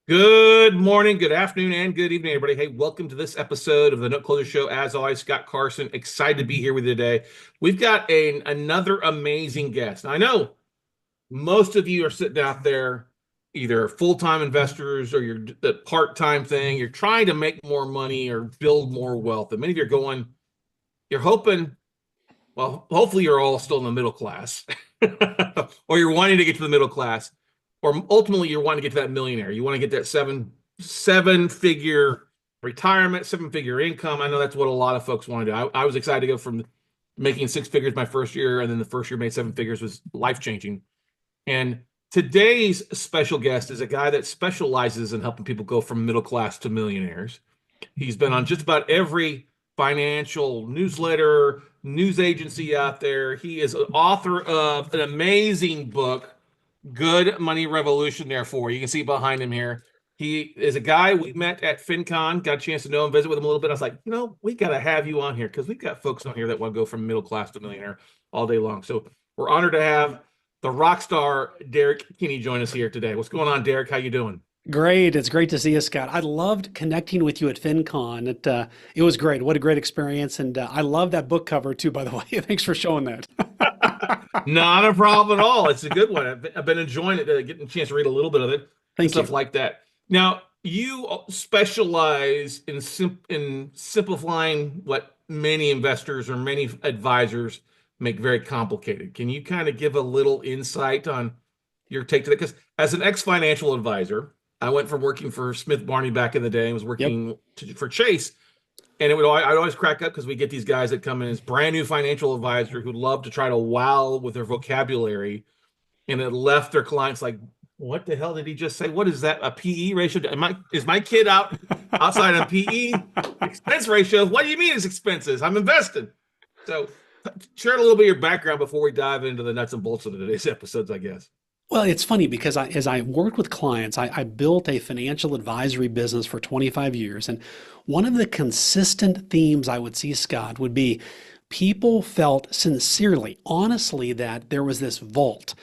Good morning, good afternoon, and good evening, everybody. Hey, welcome to this episode of the Note Closer Show. As always, Scott Carson, excited to be here with you today. We've got another amazing guest. Now, I know most of you are sitting out there, either full-time investors or you're the part-time thing. You're trying to make more money or build more wealth. And many of you are going, you're hoping, well, hopefully you're all still in the middle class, or you're wanting to get to the middle class, or ultimately you're wanting to get to that millionaire. You want to get that seven figure retirement, seven-figure income. I know that's what a lot of folks want to do. I was excited to go from making six figures my first year, and then the first year made seven figures was life-changing. And today's special guest is a guy that specializes in helping people go from middle class to millionaires. He's been on just about every financial newsletter, news agency out there. He is an author of an amazing book, Good Money Revolution, therefore. You can see behind him here. He is a guy we met at FinCon, got a chance to know him, visit with him a little bit. I was like, we got to have you on here because we've got folks on here that want to go from middle class to millionaire all day long. So we're honored to have the rock star Derek Kinney join us here today. What's going on, Derek? How you doing? Great. It's great to see you, Scott. I loved connecting with you at FinCon. It was great. What a great experience. And I love that book cover too, by the way. Thanks for showing that. Not a problem at all. It's a good one. I've been enjoying it, getting a chance to read a little bit of it and Thank stuff you. like that. Now, you specialize in simplifying what many investors or many advisors make very complicated. Can you kind of give a little insight on your take to that? Because as an ex-financial advisor, I went from working for Smith Barney back in the day and was Yep. working for Chase. And I'd always crack up because we get these guys that come in as brand new financial advisor who love to try to wow with their vocabulary, and it left their clients like, "What the hell did he just say? What is that? A PE ratio? Is my kid outside on PE expense ratio? What do you mean it's expenses? I'm invested." So, share a little bit of your background before we dive into the nuts and bolts of today's episodes, I guess. Well, it's funny because as I worked with clients, I built a financial advisory business for 25 years. And one of the consistent themes I would see, Scott, would be people felt sincerely, honestly, that there was this vault.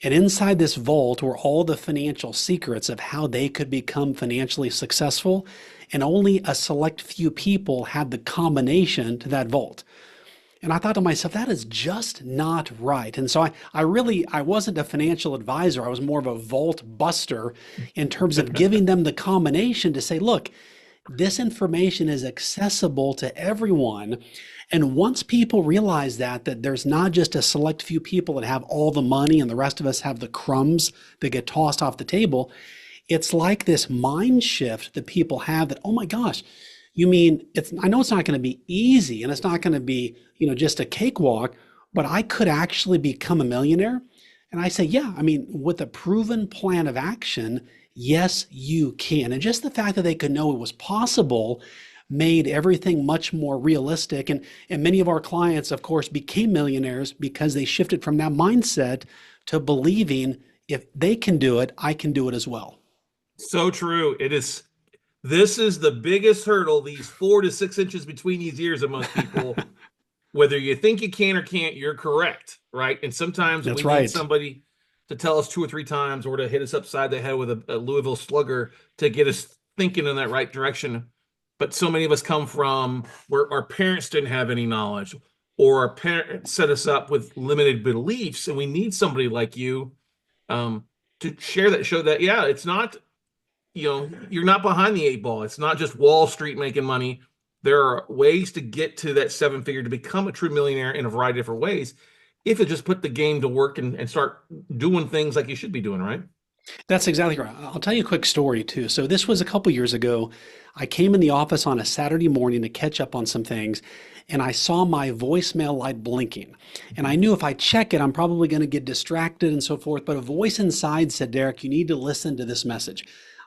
And inside this vault were all the financial secrets of how they could become financially successful. And only a select few people had the combination to that vault. And I thought to myself, that is just not right. And so I wasn't a financial advisor. I was more of a vault buster in terms of giving them the combination to say, look, this information is accessible to everyone. And once people realize that there's not just a select few people that have all the money and the rest of us have the crumbs that get tossed off the table, it's like this mind shift that people have that, oh my gosh, you mean I know it's not going to be easy and it's not going to be, just a cakewalk, but I could actually become a millionaire. And I say, yeah, I mean, with a proven plan of action, yes, you can. And just the fact that they could know it was possible made everything much more realistic. And many of our clients, of course, became millionaires because they shifted from that mindset to believing if they can do it, I can do it as well. So true. It is. This is the biggest hurdle, these 4 to 6 inches between these ears of most people. Whether you think you can or can't, you're correct, right? And sometimes we That's need right. somebody to tell us two or three times or to hit us upside the head with a Louisville slugger to get us thinking in that right direction. But so many of us come from where our parents didn't have any knowledge, or our parents set us up with limited beliefs, and we need somebody like you um, to share that, show that, yeah, it's not, you're not behind the eight ball. It's not just Wall Street making money. There are ways to get to that seven figure to become a true millionaire in a variety of different ways if you just put the game to work and start doing things like you should be doing, right? That's exactly right. I'll tell you a quick story too. So this was a couple years ago. I came in the office on a Saturday morning to catch up on some things, and I saw my voicemail light blinking. And I knew if I check it, I'm probably going to get distracted and so forth. But a voice inside said, Derek, you need to listen to this message.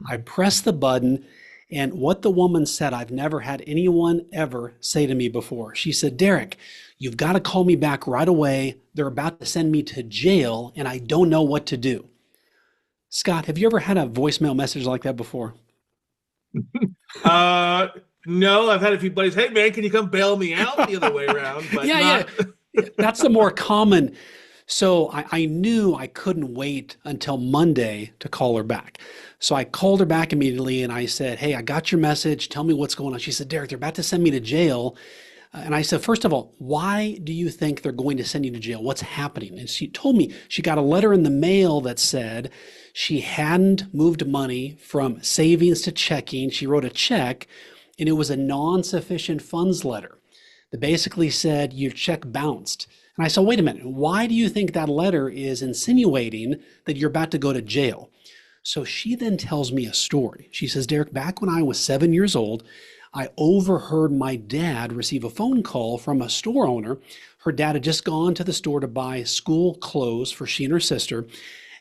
I pressed the button, and what the woman said, I've never had anyone ever say to me before. She said, Derek, you've got to call me back right away. They're about to send me to jail, and I don't know what to do. Scott, have you ever had a voicemail message like that before? Uh, no, I've had a few buddies. Hey, man, can you come bail me out the other way around? But Yeah, yeah. not. That's the more common So I knew I couldn't wait until Monday to call her back. So I called her back immediately and I said, "Hey, I got your message. Tell me what's going on." She said, "Derek, they're about to send me to jail." And I said, "First of all, why do you think they're going to send you to jail? What's happening?" And she told me she got a letter in the mail that said she hadn't moved money from savings to checking. She wrote a check and it was a non-sufficient funds letter that basically said your check bounced. And I said, "Wait a minute, why do you think that letter is insinuating that you're about to go to jail?" So she then tells me a story. She says, "Derek, back when I was 7 years old, I overheard my dad receive a phone call from a store owner. Her dad had just gone to the store to buy school clothes for she and her sister.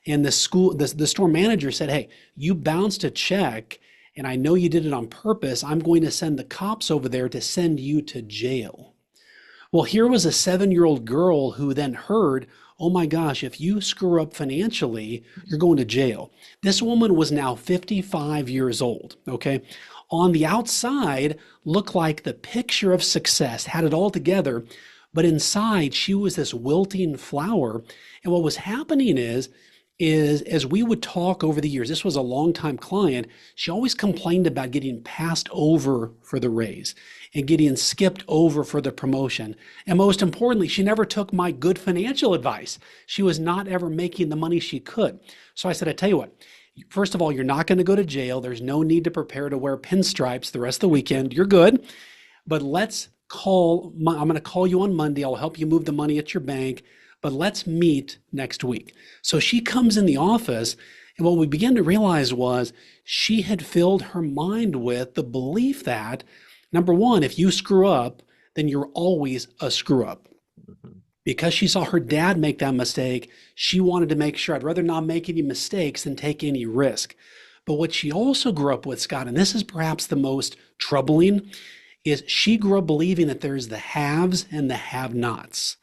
And the store manager said, 'Hey, you bounced a check and I know you did it on purpose. I'm going to send the cops over there to send you to jail.'" Well, here was a 7-year-old girl who then heard, "Oh my gosh, if you screw up financially, you're going to jail." This woman was now 55 years old, okay? On the outside, looked like the picture of success, had it all together, but inside she was this wilting flower. And what was happening is as we would talk over the years, this was a longtime client, she always complained about getting passed over for the raise and getting skipped over for the promotion. And most importantly, she never took my good financial advice. She was not ever making the money she could. So I said, "I tell you what, first of all, you're not going to go to jail. There's no need to prepare to wear pinstripes the rest of the weekend. You're good. But I'm going to call you on Monday. I'll help you move the money at your bank, but let's meet next week." So she comes in the office, and what we began to realize was she had filled her mind with the belief that, number one, if you screw up, then you're always a screw up. Because she saw her dad make that mistake, she wanted to make sure, "I'd rather not make any mistakes than take any risk." But what she also grew up with, Scott, and this is perhaps the most troubling, is she grew up believing that there's the haves and the have-nots.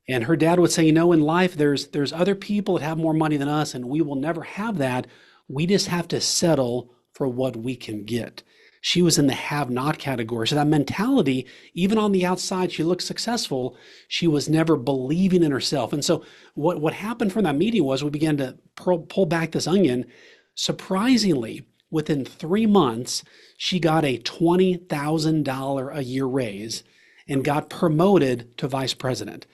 And her dad would say, "In life, there's other people that have more money than us, and we will never have that. We just have to settle for what we can get." She was in the have-not category. So that mentality, even on the outside, she looked successful. She was never believing in herself. And so what happened from that meeting was we began to pull back this onion. Surprisingly, within 3 months, she got a $20,000 a year raise and got promoted to vice president.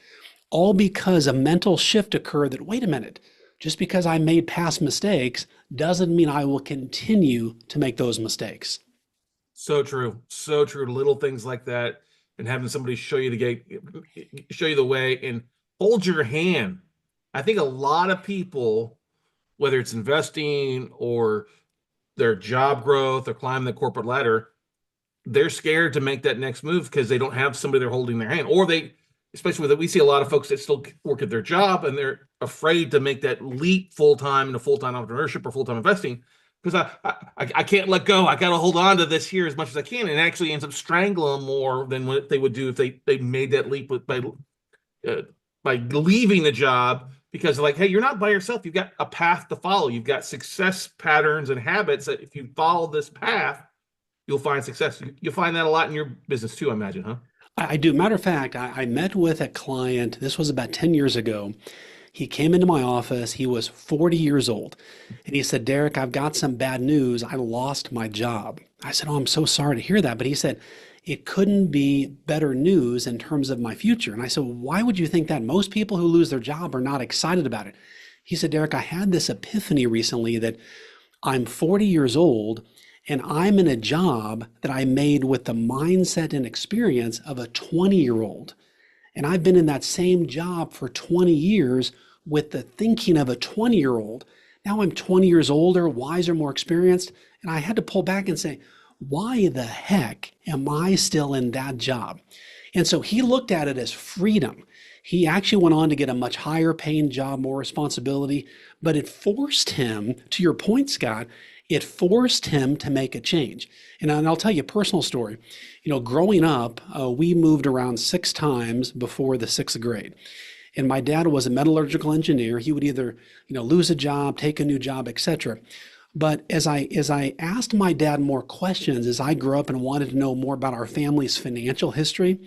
All because a mental shift occurred that, wait a minute, just because I made past mistakes doesn't mean I will continue to make those mistakes. So true. So true. Little things like that, and having somebody show you the gate, show you the way, and hold your hand. I think a lot of people, whether it's investing or their job growth or climbing the corporate ladder, they're scared to make that next move because they don't have somebody they're holding their hand, or especially with it, we see a lot of folks that still work at their job and they're afraid to make that leap full-time into full-time entrepreneurship or full-time investing because I can't let go. I got to hold on to this here as much as I can, and actually ends up strangling them more than what they would do if they made that leap by leaving the job, because like, hey, you're not by yourself. You've got a path to follow. You've got success patterns and habits that if you follow this path, you'll find success. You'll find that a lot in your business too, I imagine, huh? I do. Matter of fact, I met with a client, this was about 10 years ago. He came into my office. He was 40 years old. And he said, "Derek, I've got some bad news. I lost my job." I said, "Oh, I'm so sorry to hear that." But he said, "It couldn't be better news in terms of my future." And I said, "Well, why would you think that? Most people who lose their job are not excited about it." He said, "Derek, I had this epiphany recently that I'm 40 years old and I'm in a job that I made with the mindset and experience of a 20-year-old. And I've been in that same job for 20 years with the thinking of a 20-year-old. Now I'm 20 years older, wiser, more experienced." And I had to pull back and say, why the heck am I still in that job? And so he looked at it as freedom. He actually went on to get a much higher paying job, more responsibility, but it forced him, to your point, Scott, it forced him to make a change. And I'll tell you a personal story. Growing up, we moved around 6 times before the 6th grade. And my dad was a metallurgical engineer. He would either, lose a job, take a new job, etc. But as I asked my dad more questions, as I grew up and wanted to know more about our family's financial history,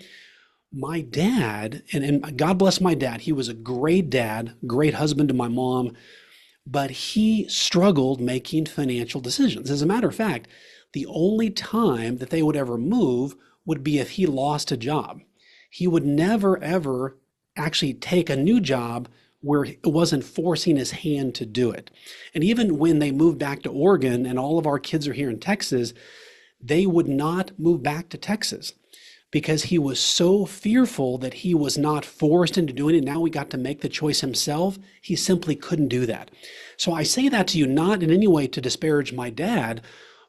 my dad, and God bless my dad, he was a great dad, great husband to my mom, but he struggled making financial decisions. As a matter of fact, the only time that they would ever move would be if he lost a job. He would never, ever actually take a new job where it wasn't forcing his hand to do it. And even when they moved back to Oregon and all of our kids are here in Texas, they would not move back to Texas because he was so fearful that he was not forced into doing it. Now we got to make the choice himself. He simply couldn't do that. So I say that to you not in any way to disparage my dad,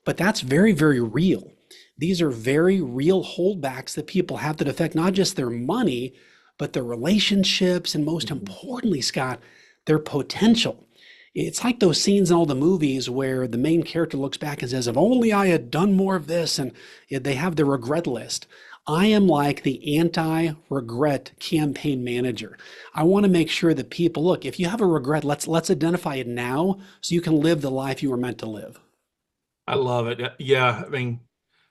but that's very, very real. These are very real holdbacks that people have that affect not just their money, but their relationships, and most importantly, Scott, their potential. It's like those scenes in all the movies where the main character looks back and says, if only I had done more of this, and they have the regret list. I am like the anti-regret campaign manager. I want to make sure that people, look, if you have a regret, let's identify it now so you can live the life you were meant to live. I love it. Yeah, I mean,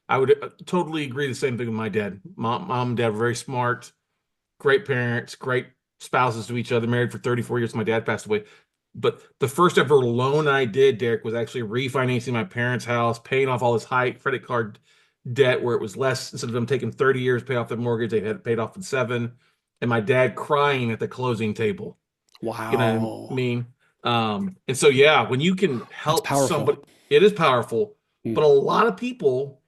I would totally agree the same thing with my dad. Mom and dad were very smart, great parents, great spouses to each other, married for 34 years. My dad passed away. But the first ever loan I did, Derek, was actually refinancing my parents' house, paying off all this high credit card debt where it was less. Instead of them taking 30 years to pay off their mortgage, they had paid off in 7. And my dad crying at the closing table. You know what I Wow. mean? And so, yeah, when you can That's help powerful. somebody, it is powerful. Mm. But a lot of people,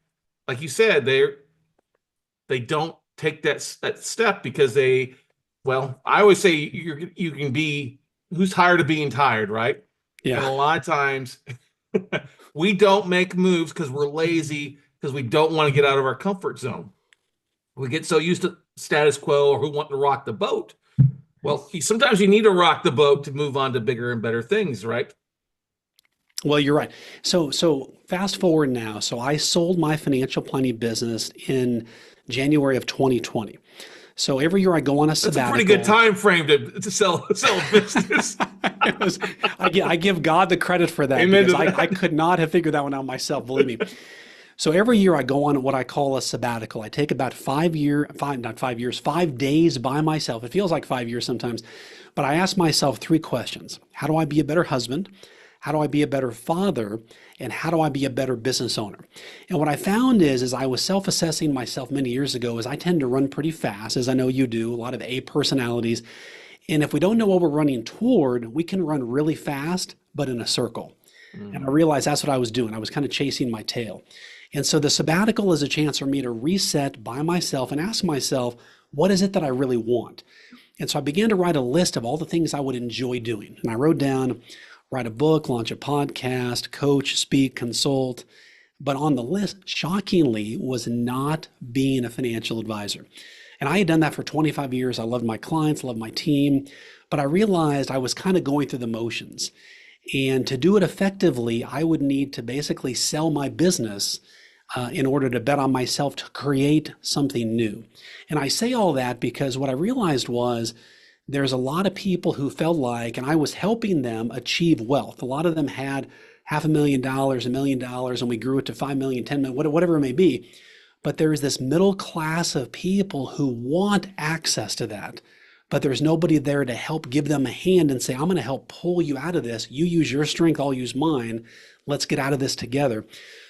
like you said, they don't take that step because well, I always say you can be who's tired of being tired, right? And Yeah. a lot of times we don't make moves because we're lazy, because we don't want to get out of our comfort zone. We get so used to status quo or who want to rock the boat. Well, sometimes you need to rock the boat to move on to bigger and better things, right? Well, you're right. So fast forward now. So I sold my financial planning business in January of 2020. So every year I go on a That's a pretty good sabbatical. time frame to sell a business. It was, I give God the credit for that Amen because to I that. could not have figured that one out myself, believe me. So every year I go on what I call a sabbatical. I take about 5 days by myself. It feels like 5 years sometimes, but I ask myself 3 questions. How do I be a better husband? How do I be a better father? And how do I be a better business owner? And what I found is I was self-assessing myself many years ago, is I tend to run pretty fast, as I know you do, a lot of A personalities. And if we don't know what we're running toward, we can run really fast, but in a circle. And I Mm. realized that's what I was doing. I was kind of chasing my tail. And so the sabbatical is a chance for me to reset by myself and ask myself, what is it that I really want? And so I began to write a list of all the things I would enjoy doing. And I wrote down, write a book, launch a podcast, coach, speak, consult. But on the list, shockingly, was not being a financial advisor. And I had done that for 25 years. I loved my clients, loved my team, but I realized I was kind of going through the motions. And to do it effectively, I would need to basically sell my business in order to bet on myself to create something new. And I say all that because what I realized was there's a lot of people who felt like, and I was helping them achieve wealth. A lot of them had $500,000, $1 million, and we grew it to 5 million, 10 million, whatever it may be. But there is this middle class of people who want access to that, but there's nobody there to help give them a hand and say, I'm going to help pull you out of this. You use your strength, I'll use mine. Let's get out of this together.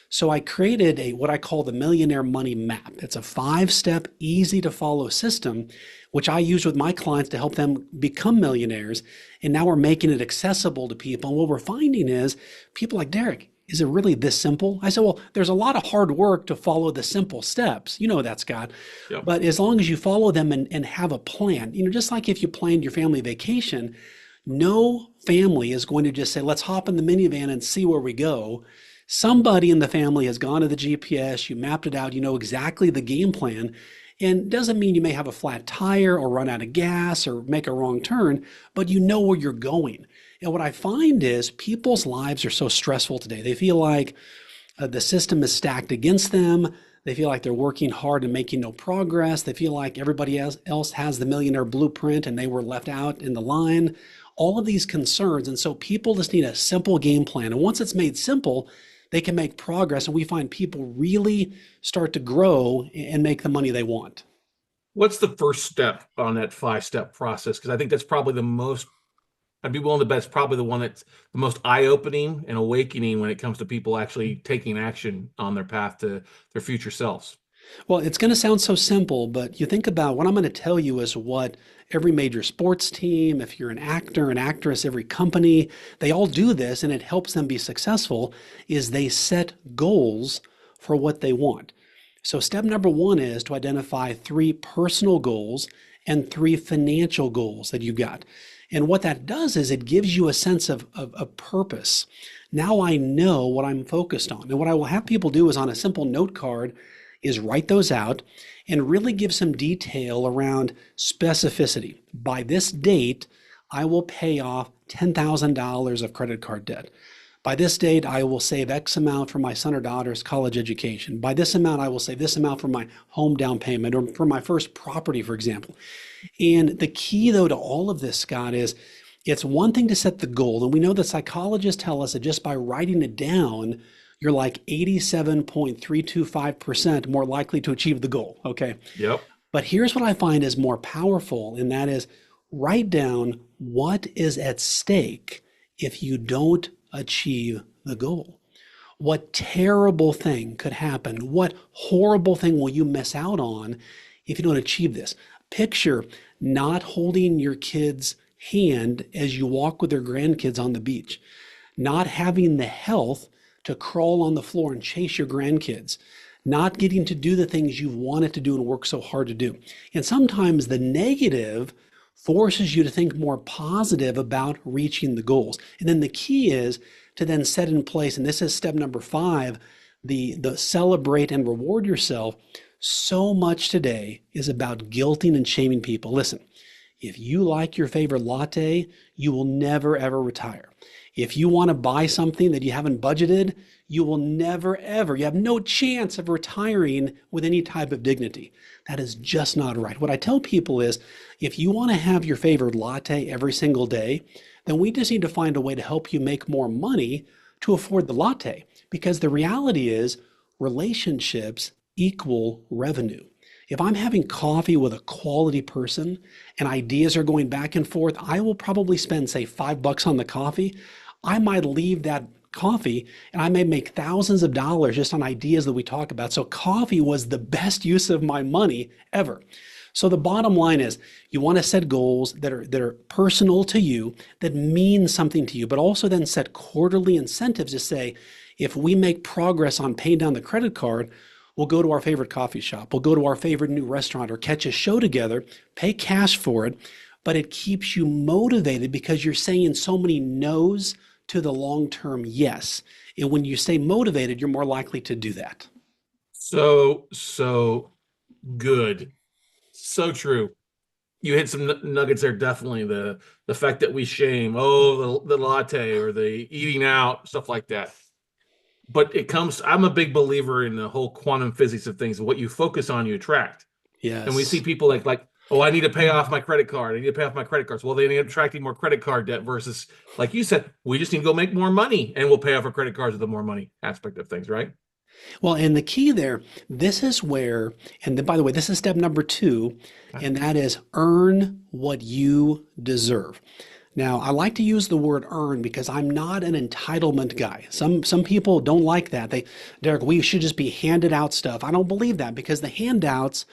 So I created what I call the Millionaire Money Map. It's a 5-step, easy to follow system, which I use with my clients to help them become millionaires. And now we're making it accessible to people. And what we're finding is people like, Derek, is it really this simple? I said, well, there's a lot of hard work to follow the simple steps. You know that, Scott. Yep. But as long as you follow them and have a plan, just like if you planned your family vacation, no family is going to just say, let's hop in the minivan and see where we go. Somebody in the family has gone to the GPS, you mapped it out, you know exactly the game plan. And it doesn't mean you may have a flat tire or run out of gas or make a wrong turn, but you know where you're going. And what I find is people's lives are so stressful today. They feel like the system is stacked against them. They feel like they're working hard and making no progress. They feel like everybody else has the millionaire blueprint and they were left out in the line. All of these concerns. And so people just need a simple game plan. And once it's made simple, they can make progress. And we find people really start to grow and make the money they want. What's the first step on that 5-step process? Because I think that's probably the most, I'd be willing to bet it's probably the one that's the most eye-opening and awakening when it comes to people actually taking action on their path to their future selves. Well, it's going to sound so simple, but you think about what I'm going to tell you is what every major sports team, if you're an actor, an actress, every company, they all do this and it helps them be successful, is they set goals for what they want. So step number one is to identify 3 personal goals and 3 financial goals that you got. And what that does is it gives you a sense of purpose. Now I know what I'm focused on. And what I will have people do is on a simple note card is write those out and really give some detail around specificity. By this date, I will pay off $10,000 of credit card debt. By this date, I will save X amount for my son or daughter's college education. By this amount, I will save this amount for my home down payment or for my first property, for example. And the key, though, to all of this, Scott, is it's one thing to set the goal. And we know that psychologists tell us that just by writing it down, you're like 87.325% more likely to achieve the goal. Okay. Yep. But here's what I find is more powerful, and that is write down what is at stake if you don't achieve the goal. What terrible thing could happen? What horrible thing will you miss out on if you don't achieve this? Picture not holding your kid's hand as you walk with their grandkids on the beach, not having the health to crawl on the floor and chase your grandkids, not getting to do the things you've wanted to do and worked so hard to do. And sometimes the negative forces you to think more positive about reaching the goals. And then the key is to then set in place, and this is step number 5, the celebrate and reward yourself. So much today is about guilting and shaming people. Listen, if you like your favorite latte, you will never ever retire. If you want to buy something that you haven't budgeted, you will never ever, you have no chance of retiring with any type of dignity. That is just not right. What I tell people is, if you want to have your favorite latte every single day, then we just need to find a way to help you make more money to afford the latte. Because the reality is, relationships equal revenue. If I'm having coffee with a quality person and ideas are going back and forth, I will probably spend, say, $5 on the coffee. I might leave that coffee and I may make thousands of dollars just on ideas that we talk about. So coffee was the best use of my money ever. So the bottom line is you want to set goals that are personal to you, that mean something to you, but also then set quarterly incentives to say, if we make progress on paying down the credit card, we'll go to our favorite coffee shop, we'll go to our favorite new restaurant or catch a show together, pay cash for it, but it keeps you motivated because you're saying so many no's to the long-term yes. And when you stay motivated, you're more likely to do that. So good. So true. You hit some nuggets there, definitely. The fact that we shame, the latte or the eating out, stuff like that. But I'm a big believer in the whole quantum physics of things. What you focus on, you attract. And we see Yes. people like, oh, I need to pay off my credit card. I need to pay off my credit cards. Well, they end up attracting more credit card debt versus, like you said, we just need to go make more money and we'll pay off our credit cards with the more money aspect of things, right? Well, and the key there, this is where, and then, by the way, this is step number 2, and that is earn what you deserve. Now, I like to use the word earn because I'm not an entitlement guy. Some people don't like that. Derek, we should just be handed out stuff. I don't believe that because the handouts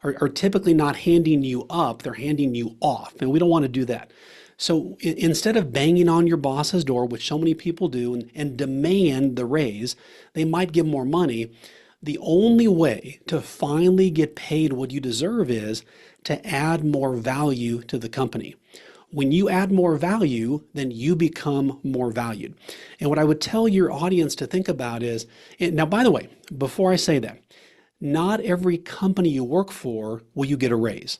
are typically not handing you up, they're handing you off, and we don't want to do that. So instead of banging on your boss's door, which so many people do, and demand the raise, they might give more money. The only way to finally get paid what you deserve is to add more value to the company. When you add more value, then you become more valued. And what I would tell your audience to think about is, now, by the way, before I say that, not every company you work for will you get a raise.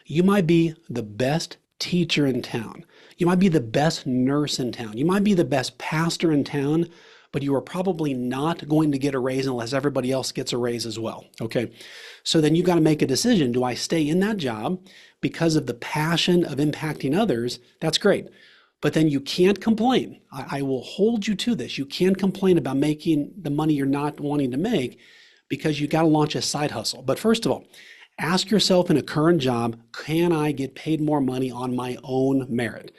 You might be the best teacher in town. You might be the best nurse in town. You might be the best pastor in town, but you are probably not going to get a raise unless everybody else gets a raise as well. Okay. So then you've got to make a decision. Do I stay in that job because of the passion of impacting others? That's great. But then you can't complain. I will hold you to this. You can't complain about making the money you're not wanting to make because you got to launch a side hustle. But first of all, Ask yourself in a current job, can I get paid more money on my own merit?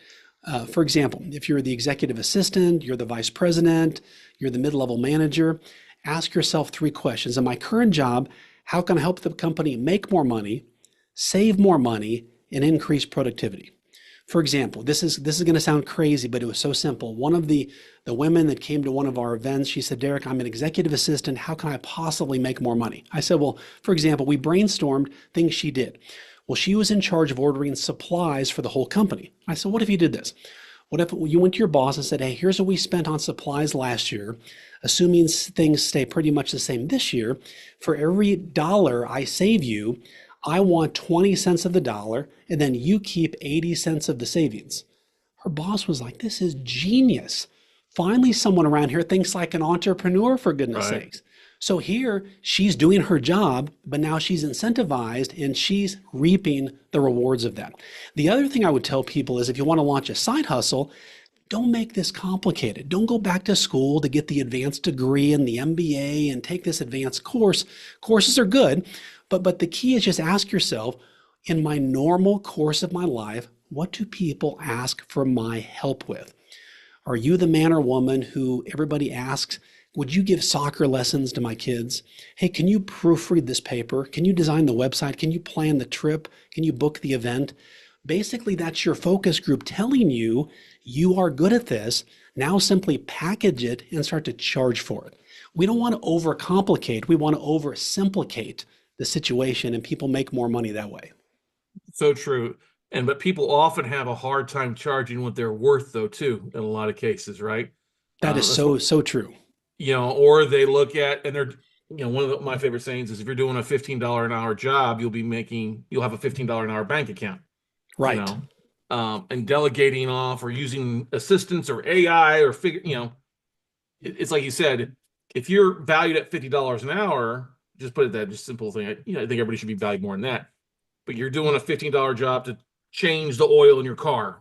For example, if you're the executive assistant, you're the vice president, you're the mid-level manager, ask yourself three questions. In my current job, how can I help the company make more money, save more money, and increase productivity? For example, this is going to sound crazy, but it was so simple. One of the women that came to one of our events, she said, Derek, I'm an executive assistant. How can I possibly make more money? I said, well, for example, we brainstormed things she did. Well, she was in charge of ordering supplies for the whole company. I said, what if you did this? What if you went to your boss and said, hey, here's what we spent on supplies last year, assuming things stay pretty much the same this year, for every dollar I save you, I want 20 cents of the dollar, and then you keep 80 cents of the savings. Her boss was like, this is genius. Finally, someone around here thinks like an entrepreneur, for goodness sakes. So here, she's doing her job, but now she's incentivized and she's reaping the rewards of that. The other thing I would tell people is if you want to launch a side hustle, don't make this complicated. Don't go back to school to get the advanced degree and the MBA and take this advanced course. Courses are good, but the key is just ask yourself, in my normal course of my life, what do people ask for my help with? Are you the man or woman who everybody asks, would you give soccer lessons to my kids? Hey, can you proofread this paper? Can you design the website? Can you plan the trip? Can you book the event? Basically, that's your focus group telling you you are good at this. Now simply package it and start to charge for it. We don't want to overcomplicate. We want to oversimplify the situation, and people make more money that way. So true. But people often have a hard time charging what they're worth, though, too, in a lot of cases, right? That is so true. Or they look at, and they're, one of my favorite sayings is if you're doing a $15 an hour job, you'll have a $15 an hour bank account. Right. And delegating off or using assistants or AI or it's like you said, if you're valued at $50 an hour, just put it that just simple thing. I think everybody should be valued more than that. But you're doing a $15 job to change the oil in your car,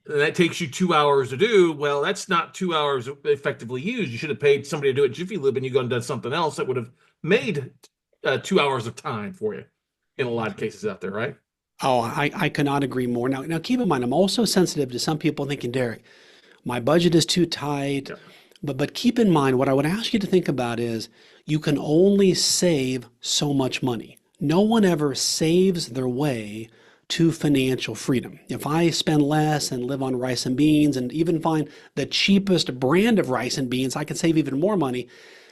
and that takes you 2 hours to do. Well, that's not 2 hours effectively used. You should have paid somebody to do it Jiffy Lube, and you go and done something else that would have made 2 hours of time for you in a lot of cases out there, right? Oh, I cannot agree more. Now keep in mind, I'm also sensitive to some people thinking, Derek, my budget is too tight. Yeah. But keep in mind, what I would ask you to think about is you can only save so much money. No one ever saves their way to financial freedom. If I spend less and live on rice and beans and even find the cheapest brand of rice and beans, I can save even more money.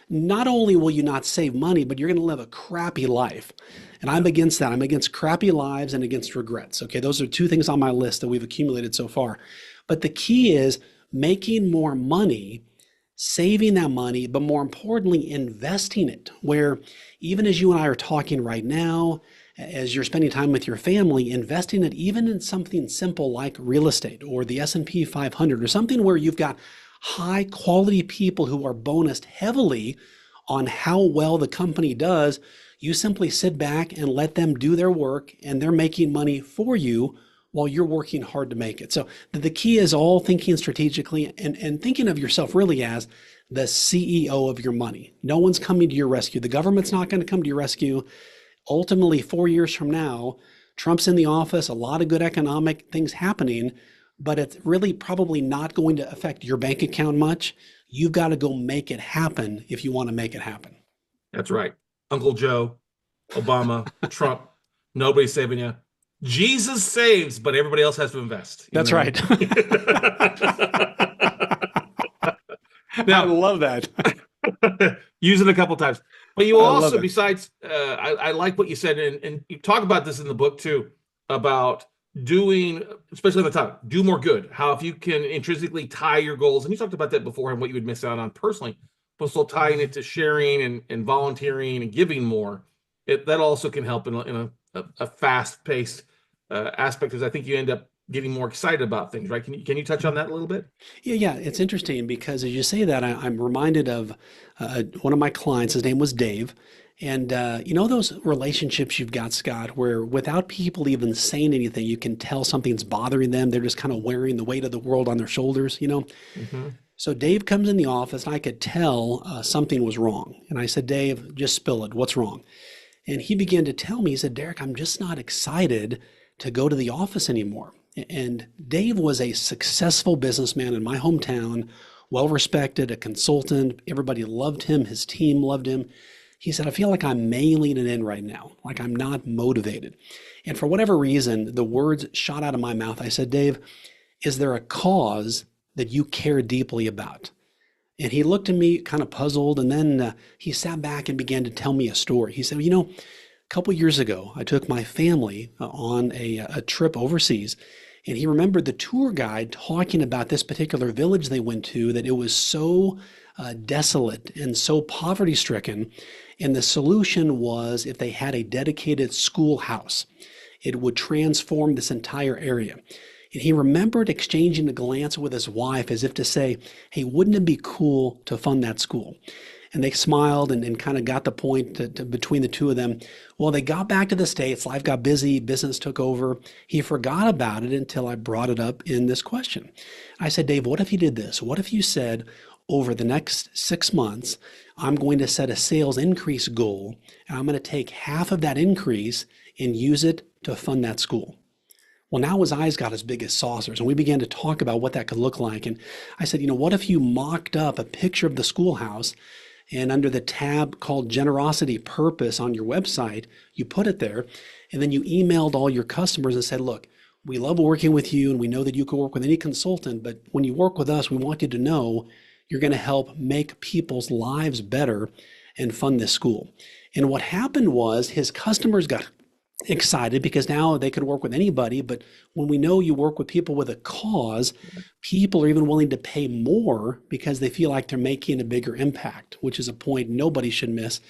Not only will you not save money, but you're going to live a crappy life. And I'm against that. I'm against crappy lives and against regrets. Okay, those are two things on my list that we've accumulated so far. But the key is making more money, saving that money, but more importantly, investing it, where even as you and I are talking right now, as you're spending time with your family, investing it even in something simple like real estate or the S&P 500 or something where you've got high quality people who are bonused heavily on how well the company does. You simply sit back and let them do their work, and they're making money for you while you're working hard to make it. So the key is all thinking strategically and thinking of yourself really as the CEO of your money. No one's coming to your rescue. The government's not going to come to your rescue. Ultimately, 4 years from now, Trump's in the office, a lot of good economic things happening, but it's really probably not going to affect your bank account much. You've got to go make it happen if you want to make it happen. That's right. Uncle Joe, Obama, Trump, nobody's saving you. Jesus saves, but everybody else has to invest. That's right. Now, I love that. Use it a couple times. But you also, besides, I like what you said, and you talk about this in the book too, about doing, especially at the time, do more good. How if you can intrinsically tie your goals, and you talked about that before and what you would miss out on personally, but still tying it to sharing and volunteering and giving more, that also can help in a fast-paced aspect, because I think you end up getting more excited about things, right? Can you touch on that a little bit? Yeah, it's interesting because as you say that, I'm reminded of one of my clients. His name was Dave. And those relationships you've got, Scott, where without people even saying anything, you can tell something's bothering them. They're just kind of wearing the weight of the world on their shoulders, Mm-hmm. So Dave comes in the office and I could tell something was wrong. And I said, Dave, just spill it. What's wrong? And he began to tell me, he said, Derek, I'm just not excited to go to the office anymore. And Dave was a successful businessman in my hometown, well respected, a consultant. Everybody loved him. His team loved him. He said, I feel like I'm mailing it in right now, like I'm not motivated. And for whatever reason, the words shot out of my mouth. I said, Dave, is there a cause that you care deeply about? And he looked at me kind of puzzled, and then he sat back and began to tell me a story. He said, a couple years ago, I took my family on a trip overseas, and he remembered the tour guide talking about this particular village they went to, that it was so desolate and so poverty stricken. And the solution was if they had a dedicated schoolhouse, it would transform this entire area. And he remembered exchanging a glance with his wife as if to say, hey, wouldn't it be cool to fund that school? And they smiled and kind of got the point between the two of them. Well, they got back to the States. Life got busy. Business took over. He forgot about it until I brought it up in this question. I said, Dave, what if you did this? What if you said, over the next 6 months, I'm going to set a sales increase goal, and I'm going to take half of that increase and use it to fund that school? Well, now his eyes got as big as saucers, and we began to talk about what that could look like. And I said, what if you mocked up a picture of the schoolhouse, and under the tab called Generosity Purpose on your website, you put it there, and then you emailed all your customers and said, look, we love working with you, and we know that you can work with any consultant, but when you work with us, we want you to know you're going to help make people's lives better and fund this school. And what happened was his customers got excited because now they could work with anybody. But when we know you work with people with a cause, people are even willing to pay more because they feel like they're making a bigger impact, which is a point nobody should miss.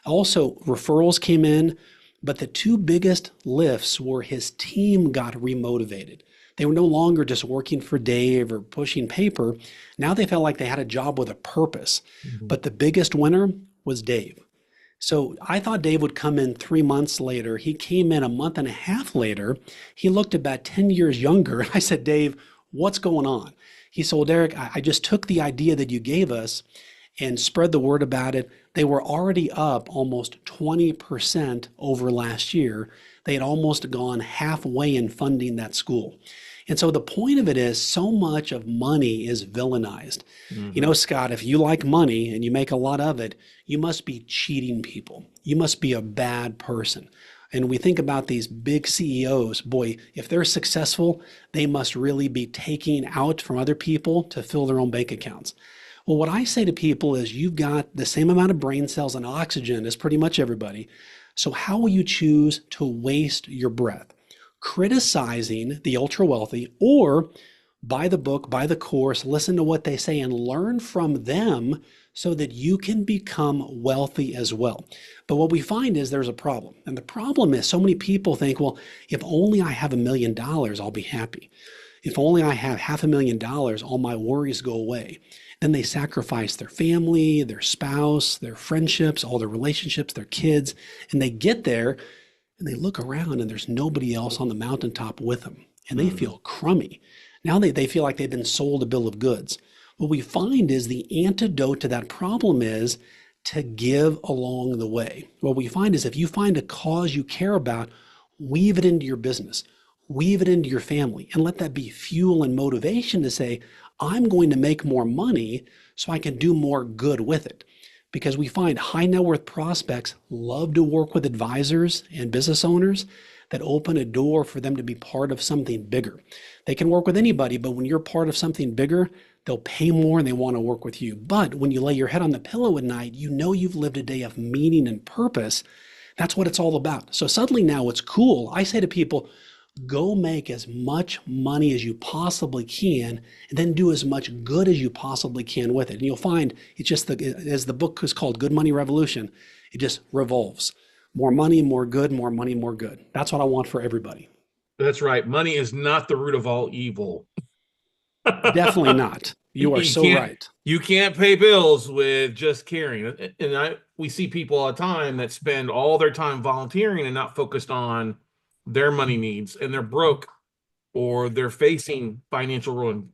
Also, referrals came in, but the two biggest lifts were his team got remotivated. They were no longer just working for Dave or pushing paper. Now they felt like they had a job with a purpose. But the biggest winner was Dave. So I thought Dave would come in 3 months later. He came in a month and a half later. He looked about 10 years younger. I said, Dave, what's going on? He said, well, Derek, I just took the idea that you gave us and spread the word about it. They were already up almost 20% over last year. They had almost gone halfway in funding that school. And so the point of it is, so much of money is villainized. Scott, if you like money and you make a lot of it, you must be cheating people. You must be a bad person. And we think about these big CEOs, boy, if they're successful, they must really be taking out from other people to fill their own bank accounts. Well, what I say to people is, you've got the same amount of brain cells and oxygen as pretty much everybody. So how will you choose to waste your breath? Criticizing the ultra wealthy, or buy the book, buy the course, listen to what they say and learn from them so that you can become wealthy as well. But what we find is there's a problem. And the problem is, so many people think, well, if only I have $1 million, I'll be happy. If only I have $500,000, all my worries go away. Then they sacrifice their family, their spouse, their friendships, all their relationships, their kids, and they get there and they look around and there's nobody else on the mountaintop with them. And they feel crummy. Now they feel like they've been sold a bill of goods. What we find is the antidote to that problem is to give along the way. What we find is, if you find a cause you care about, weave it into your business, weave it into your family, and let that be fuel and motivation to say, I'm going to make more money so I can do more good with it. Because we find high net worth prospects love to work with advisors and business owners that open a door for them to be part of something bigger. They can work with anybody, but when you're part of something bigger, they'll pay more and they want to work with you. But when you lay your head on the pillow at night, you know you've lived a day of meaning and purpose. That's what it's all about. So suddenly now it's cool. I say to people, go make as much money as you possibly can, and then do as much good as you possibly can with it. And you'll find it's just, as the book is called, Good Money Revolution, it just revolves. More money, more good, more money, more good. That's what I want for everybody. That's right. Money is not the root of all evil. Definitely not. You are so right. You can't pay bills with just caring. And we see people all the time that spend all their time volunteering and not focused on their money needs, and they're broke or they're facing financial ruin.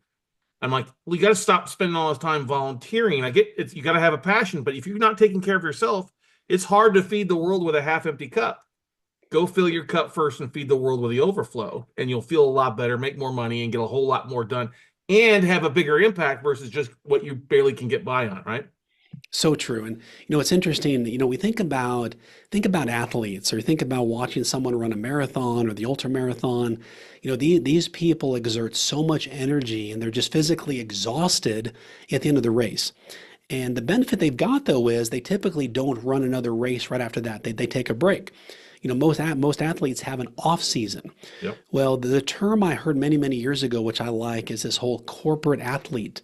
I'm like, well, you got to stop spending all this time volunteering. I get it, you got to have a passion, but if you're not taking care of yourself, It's hard to feed the world with a half empty cup. Go fill your cup first and feed the world with the overflow, and you'll feel a lot better, make more money, and get a whole lot more done, and have a bigger impact versus just what you barely can get by on, right? So true. And it's interesting, we think about athletes, or think about watching someone run a marathon or the ultra marathon. These people exert so much energy and they're just physically exhausted at the end of the race. And the benefit they've got though is they typically don't run another race right after that. They take a break. Most athletes have an off season. Yep. Well, the term I heard many, many years ago, which I like, is this whole corporate athlete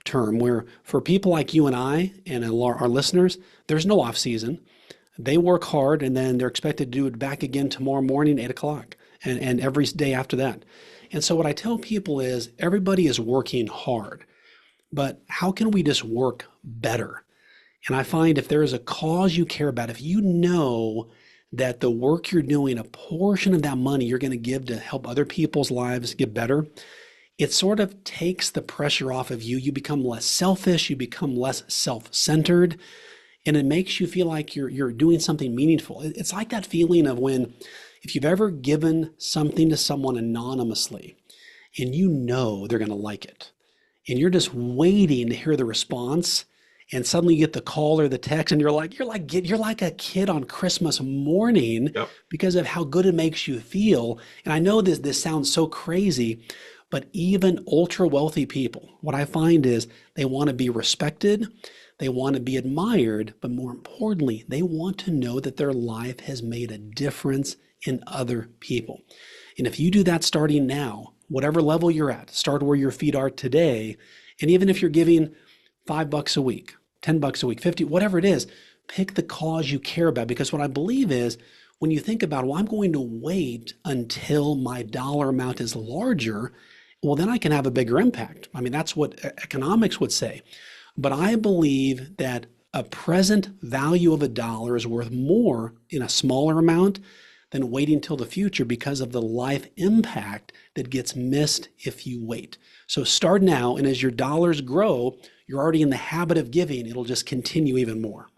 term, where for people like you and I and our listeners, there's no off season. They work hard and then they're expected to do it back again tomorrow morning, 8 o'clock, and every day after that. And so what I tell people is everybody is working hard, but how can we just work better? And I find if there is a cause you care about, if you know that the work you're doing, a portion of that money you're going to give to help other people's lives get better, it sort of takes the pressure off of you. You become less selfish, you become less self-centered, and it makes you feel like you're doing something meaningful. It's like that feeling of if you've ever given something to someone anonymously and you know they're going to like it, and you're just waiting to hear the response, and suddenly you get the call or the text, and you're like a kid on Christmas morning. Yep. Because of how good it makes you feel. And I know this sounds so crazy, but even ultra wealthy people, what I find is they want to be respected, they want to be admired, but more importantly, they want to know that their life has made a difference in other people. And if you do that starting now, whatever level you're at, start where your feet are today, and even if you're giving $5 a week, $10 a week, 50, whatever it is, pick the cause you care about. Because what I believe is when you think about, well, I'm going to wait until my dollar amount is larger, well, then I can have a bigger impact. I mean, that's what economics would say. But I believe that a present value of a dollar is worth more in a smaller amount than waiting till the future, because of the life impact that gets missed if you wait. So start now, and as your dollars grow, you're already in the habit of giving. It'll just continue even more.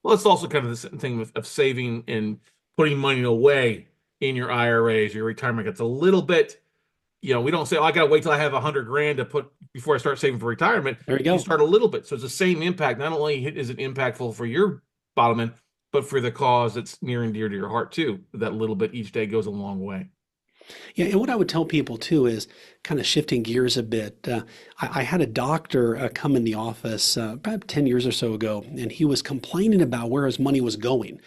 Well, it's also kind of the same thing of saving and putting money away in your IRAs, your retirement. It's a little bit, we don't say, oh, I got to wait till I have 100 grand to put before I start saving for retirement. There you go. You start a little bit. So it's the same impact. Not only is it impactful for your bottom end, but for the cause that's near and dear to your heart too. That little bit each day goes a long way. Yeah, and what I would tell people too is kind of shifting gears a bit. I had a doctor come in the office about 10 years or so ago, and he was complaining about where his money was going.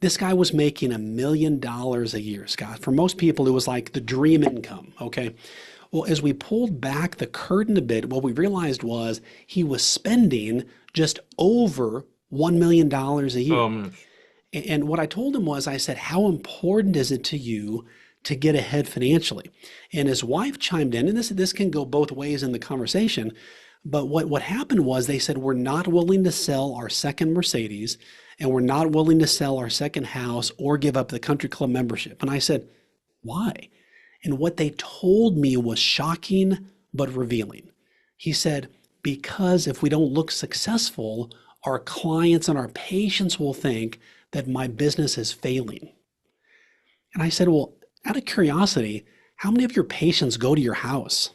This guy was making $1 million a year, Scott. For most people, it was like the dream income, okay? Well, as we pulled back the curtain a bit, what we realized was he was spending just over $1 million a year. And what I told him was, I said, how important is it to you to get ahead financially? And his wife chimed in, and this can go both ways in the conversation. But what happened was they said, we're not willing to sell our second Mercedes, and we're not willing to sell our second house or give up the country club membership. And I said, why? And what they told me was shocking but revealing. He said, because if we don't look successful, our clients and our patients will think that my business is failing. And I said, well, out of curiosity, how many of your patients go to your house?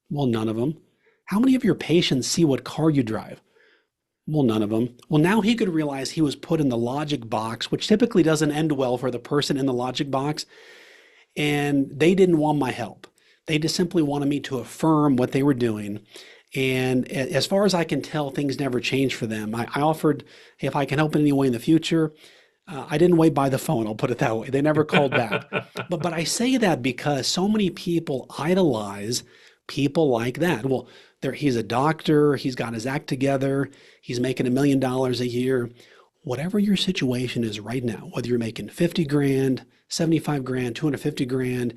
Well, none of them. How many of your patients see what car you drive? Well, none of them. Well, now he could realize he was put in the logic box, which typically doesn't end well for the person in the logic box. And they didn't want my help. They just simply wanted me to affirm what they were doing. And as far as I can tell, things never changed for them. I offered, hey, if I can help in any way in the future. I didn't wait by the phone, I'll put it that way. They never called back. But I say that because so many people idolize people like that. Well, he's a doctor, he's got his act together, he's making $1 million a year. Whatever your situation is right now, whether you're making 50 grand, 75 grand, 250 grand,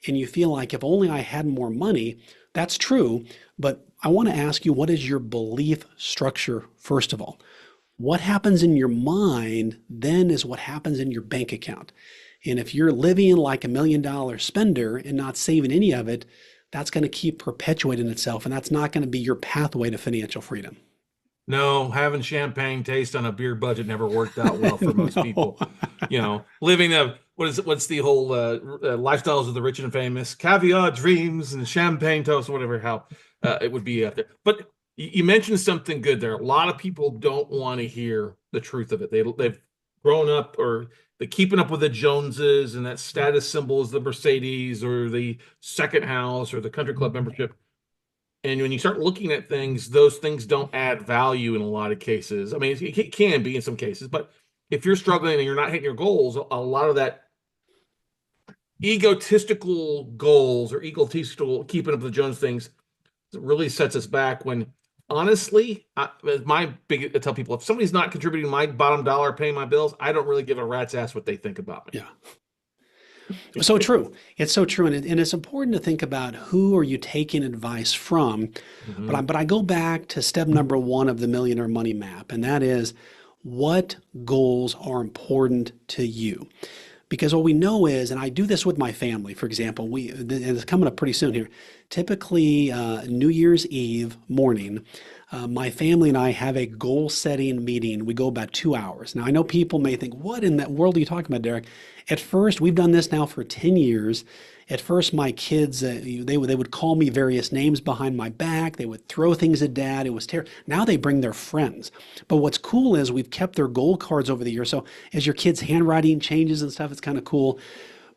and you feel like if only I had more money, that's true. But I want to ask you, what is your belief structure, first of all? What happens in your mind then is what happens in your bank account. And if you're living like $1 million spender and not saving any of it, that's going to keep perpetuating itself. And that's not going to be your pathway to financial freedom. No, having champagne taste on a beer budget never worked out well for most No. people. Living a what is it? What's the whole lifestyles of the rich and famous? Caviar dreams and champagne toast, whatever how it would be out there. But you mentioned something good there. A lot of people don't want to hear the truth of it. They've grown up or the keeping up with the Joneses and that status symbols, the Mercedes or the second house or the country club membership. And when you start looking at things, those things don't add value in a lot of cases. I mean, it can be in some cases, but if you're struggling and you're not hitting your goals, a lot of that egotistical goals or egotistical keeping up with the Jones things really sets us back. When honestly, I tell people, if somebody's not contributing my bottom dollar, paying my bills, I don't really give a rat's ass what they think about me. Yeah. So true. It's so true. And it's important to think about who are you taking advice from. Mhm. But I go back to step number one of the Millionaire Money Map, and that is what goals are important to you. Because what we know is, and I do this with my family, for example, and it's coming up pretty soon here. Typically, New Year's Eve morning, my family and I have a goal setting meeting. We go about 2 hours. Now, I know people may think, what in that world are you talking about, Derek? At first, we've done this now for 10 years. At first, my kids, they would call me various names behind my back. They would throw things at dad. It was terrible. Now they bring their friends. But what's cool is we've kept their goal cards over the years. So as your kids' handwriting changes and stuff, it's kind of cool.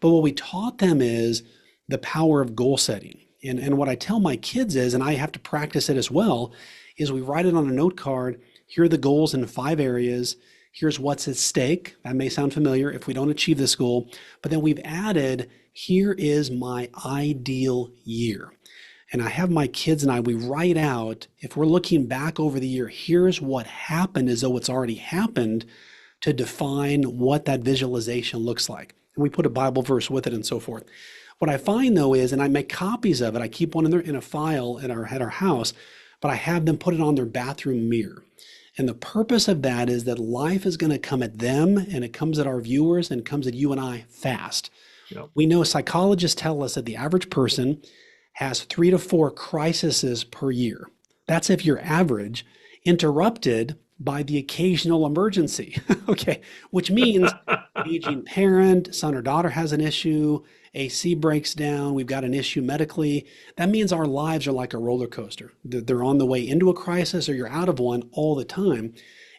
But what we taught them is the power of goal setting. And what I tell my kids is, and I have to practice it as well, is we write it on a note card. Here are the goals in 5 areas. Here's what's at stake. That may sound familiar if we don't achieve this goal. But then we've added, here is my ideal year. And I have my kids and we write out, if we're looking back over the year, here's what happened as though it's already happened to define what that visualization looks like. And we put a Bible verse with it and so forth. What I find though is, and I make copies of it, I keep one in a file at our house, but I have them put it on their bathroom mirror. And the purpose of that is that life is going to come at them and it comes at our viewers and comes at you and I fast. Yep. We know psychologists tell us that the average person has 3 to 4 crises per year. That's if you're average, interrupted by the occasional emergency. Okay, which means aging parent, son or daughter has an issue, AC breaks down, we've got an issue medically. That means our lives are like a roller coaster. They're on the way into a crisis or you're out of one all the time.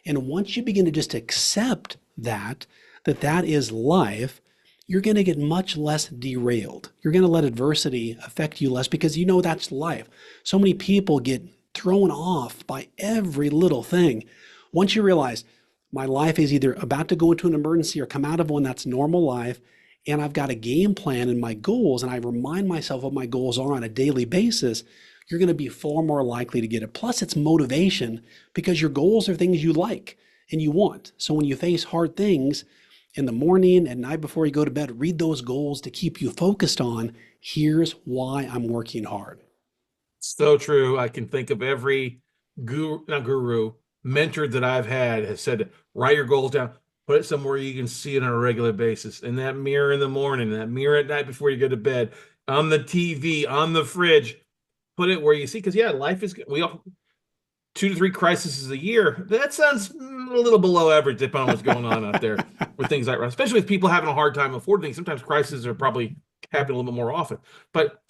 And once you begin to just accept that is life, you're going to get much less derailed. You're going to let adversity affect you less because you know that's life. So many people get thrown off by every little thing. Once you realize my life is either about to go into an emergency or come out of one that's normal life, and I've got a game plan and my goals, and I remind myself what my goals are on a daily basis, you're going to be far more likely to get it. Plus, it's motivation because your goals are things you like and you want. So when you face hard things in the morning and night before you go to bed, read those goals to keep you focused on, here's why I'm working hard. So true. I can think of every not guru, mentor that I've had has said, write your goals down, put it somewhere you can see it on a regular basis. In that mirror in the morning, that mirror at night before you go to bed, on the TV, on the fridge, put it where you see. Because yeah, life is we all 2 to 3 crises a year. That sounds a little below average depending on what's going on out there with things like that, especially with people having a hard time affording things. Sometimes crises are probably happening a little bit more often. But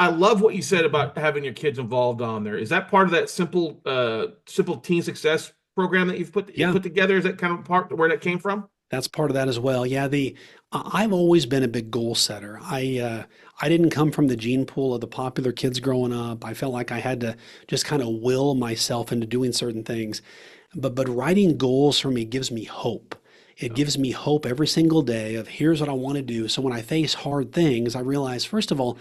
I love what you said about having your kids involved on there. Is that part of that simple teen success program that you've put together? Is that kind of part where that came from? That's part of that as well. Yeah, I've always been a big goal setter. I didn't come from the gene pool of the popular kids growing up. I felt like I had to just kind of will myself into doing certain things. But writing goals for me gives me hope. It gives me hope every single day of here's what I want to do. So when I face hard things, I realize, first of all,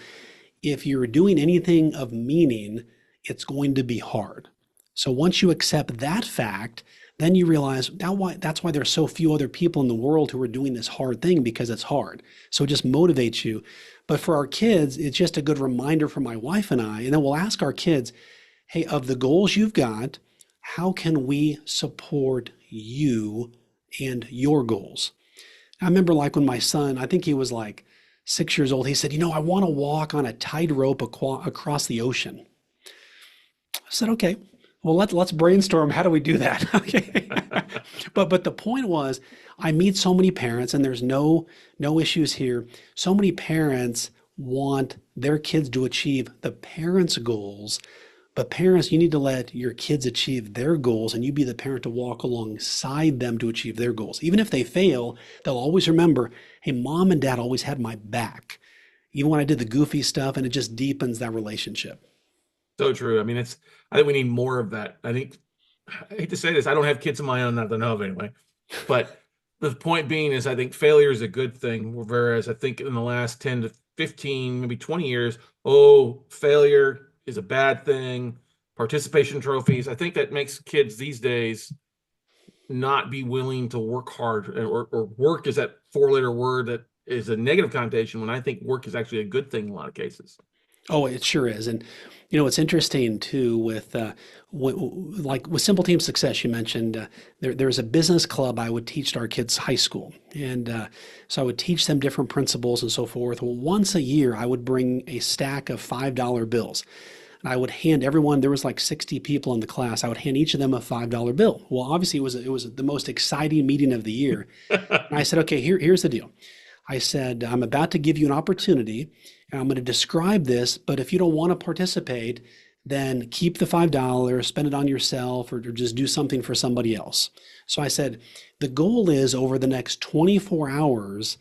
if you're doing anything of meaning, it's going to be hard. So once you accept that fact, then you realize that's why there's so few other people in the world who are doing this hard thing, because it's hard. So it just motivates you. But for our kids, it's just a good reminder for my wife and I. And then we'll ask our kids, hey, of the goals you've got, how can we support you and your goals? I remember like when my son, I think he was like 6 years old, he said, I want to walk on a tightrope across the ocean. I said, okay, Well, let's brainstorm. How do we do that? Okay. But the point was, I meet so many parents, and there's no issues here. So many parents want their kids to achieve the parents' goals, but parents, you need to let your kids achieve their goals, and you be the parent to walk alongside them to achieve their goals. Even if they fail, they'll always remember, hey, mom and dad always had my back, even when I did the goofy stuff, and it just deepens that relationship. So true. I mean, I think we need more of that. I hate to say this, I don't have kids of my own, not that I know of anyway. But the point being is, I think failure is a good thing. Whereas I think in the last 10 to 15, maybe 20 years, oh, failure is a bad thing. Participation trophies. I think that makes kids these days not be willing to work hard, or work is that four-letter word that is a negative connotation, when I think work is actually a good thing in a lot of cases. Oh, it sure is. And it's interesting too with like with Simple Team Success. You mentioned there's a business club I would teach to our kids' high school, and so I would teach them different principles and so forth. Well, once a year, I would bring a stack of $5 bills. And I would hand everyone, there was like 60 people in the class. I would hand each of them a $5 bill. Well, obviously it was the most exciting meeting of the year. And I said, okay, here's the deal. I said, I'm about to give you an opportunity, and I'm going to describe this, but if you don't want to participate, then keep the $5, spend it on yourself, or just do something for somebody else. So I said, the goal is over the next 24 hours,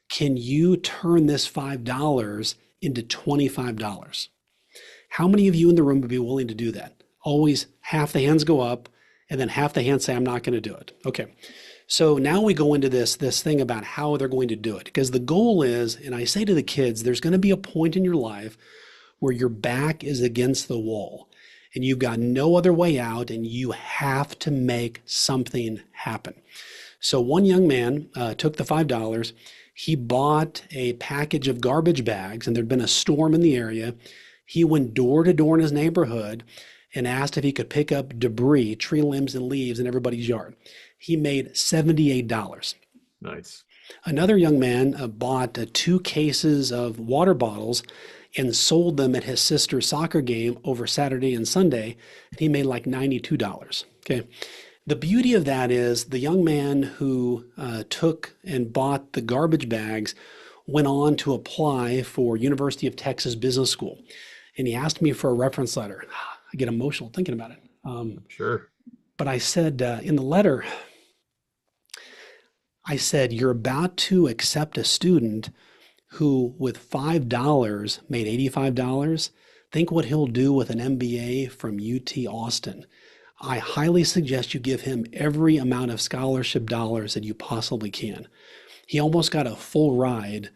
can you turn this $5 into $25? How many of you in the room would be willing to do that? Always half the hands go up, and then half the hands say, I'm not going to do it. Okay. So now we go into this thing about how they're going to do it. Because the goal is, and I say to the kids, there's going to be a point in your life where your back is against the wall and you've got no other way out, and you have to make something happen. So one young man took the $5. He bought a package of garbage bags, and there'd been a storm in the area. He went door to door in his neighborhood and asked if he could pick up debris, tree limbs, and leaves in everybody's yard. He made $78. Nice. Another young man bought 2 cases of water bottles and sold them at his sister's soccer game over Saturday and Sunday. And he made like $92. Okay. The beauty of that is the young man who took and bought the garbage bags went on to apply for University of Texas Business School. And he asked me for a reference letter. I get emotional thinking about it. Sure. But I said in the letter, I said, you're about to accept a student who, with $5, made $85. Think what he'll do with an MBA from UT Austin. I highly suggest you give him every amount of scholarship dollars that you possibly can. He almost got a full ride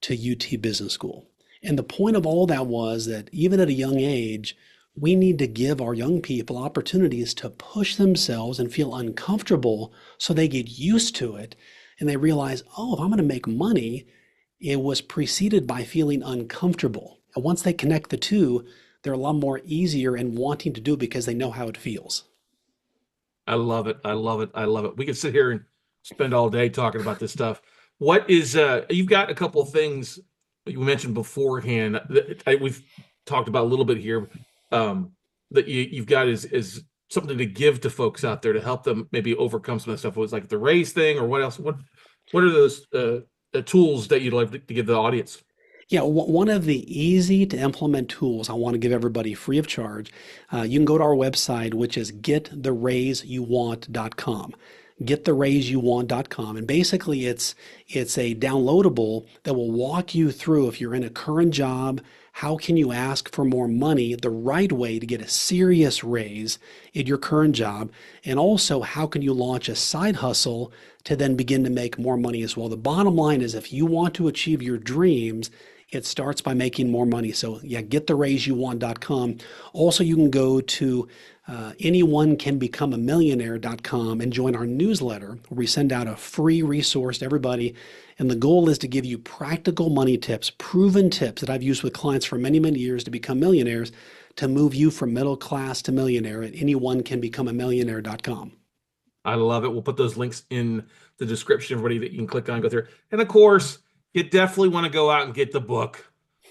to UT Business School. And the point of all that was that even at a young age, we need to give our young people opportunities to push themselves and feel uncomfortable so they get used to it and they realize, oh, if I'm going to make money, it was preceded by feeling uncomfortable. And once they connect the two, they're a lot more easier in wanting to do it because they know how it feels. I love it. I love it. I love it. We could sit here and spend all day talking about this stuff. What is you've got a couple of things you mentioned beforehand that we've talked about a little bit here, that you've got is something to give to folks out there to help them maybe overcome some of the stuff. It was like the raise thing, or what else? What are those tools that you'd like to give the audience? Yeah, one of the easy to implement tools I want to give everybody free of charge, you can go to our website, which is gettheRaiseYouWant.com. GettheRaiseYouWant.com. And basically it's a downloadable that will walk you through, if you're in a current job, how can you ask for more money the right way to get a serious raise in your current job? And also, how can you launch a side hustle to then begin to make more money as well? The bottom line is, if you want to achieve your dreams, it starts by making more money. So yeah, gettheRaiseYouWant.com. Also, you can go to anyonecanbecomeamillionaire.com and join our newsletter, where we send out a free resource to everybody. And the goal is to give you practical money tips, proven tips that I've used with clients for many, many years to become millionaires, to move you from middle class to millionaire at anyonecanbecomeamillionaire.com. I love it. We'll put those links in the description, everybody, that you can click on, go through. And of course, you definitely want to go out and get the book.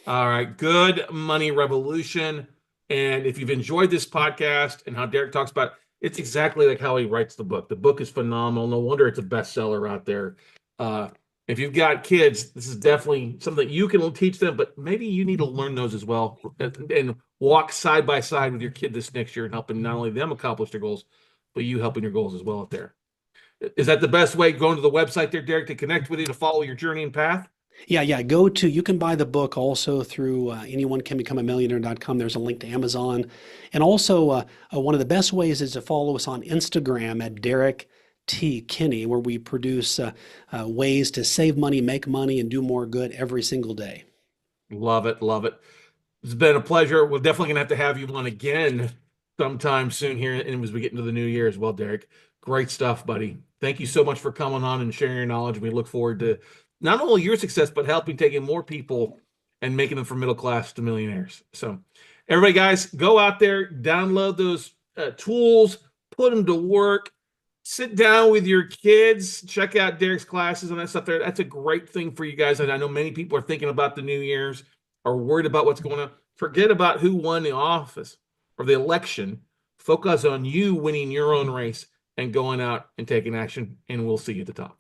All right. Good Money Revolution. And if you've enjoyed this podcast and how Derek talks about it, it's exactly like how he writes the book. The book is phenomenal. No wonder it's a bestseller out there. If you've got kids, this is definitely something that you can teach them, but maybe you need to learn those as well and walk side by side with your kid this next year and helping not only them accomplish their goals, but you helping your goals as well out there. Is that the best way, going to the website there, Derek, to connect with you, to follow your journey and path? Yeah. You can buy the book also through anyonecanbecome-a-millionaire.com. There's a link to Amazon. And also, one of the best ways is to follow us on Instagram at Derek T. Kinney, where we produce ways to save money, make money, and do more good every single day. Love it. Love it. It's been a pleasure. We're definitely going to have you on again sometime soon here, and as we get into the new year as well, Derek. Great stuff, buddy. Thank you so much for coming on and sharing your knowledge. We look forward to not only your success, but helping taking more people and making them from middle class to millionaires. So, everybody, guys, go out there, download those tools, put them to work, sit down with your kids, check out Derek's classes and that stuff there. That's a great thing for you guys. And I know many people are thinking about the New Year's, are worried about what's going on. Forget about who won the office or the election. Focus on you winning your own race and going out and taking action, and we'll see you at the top.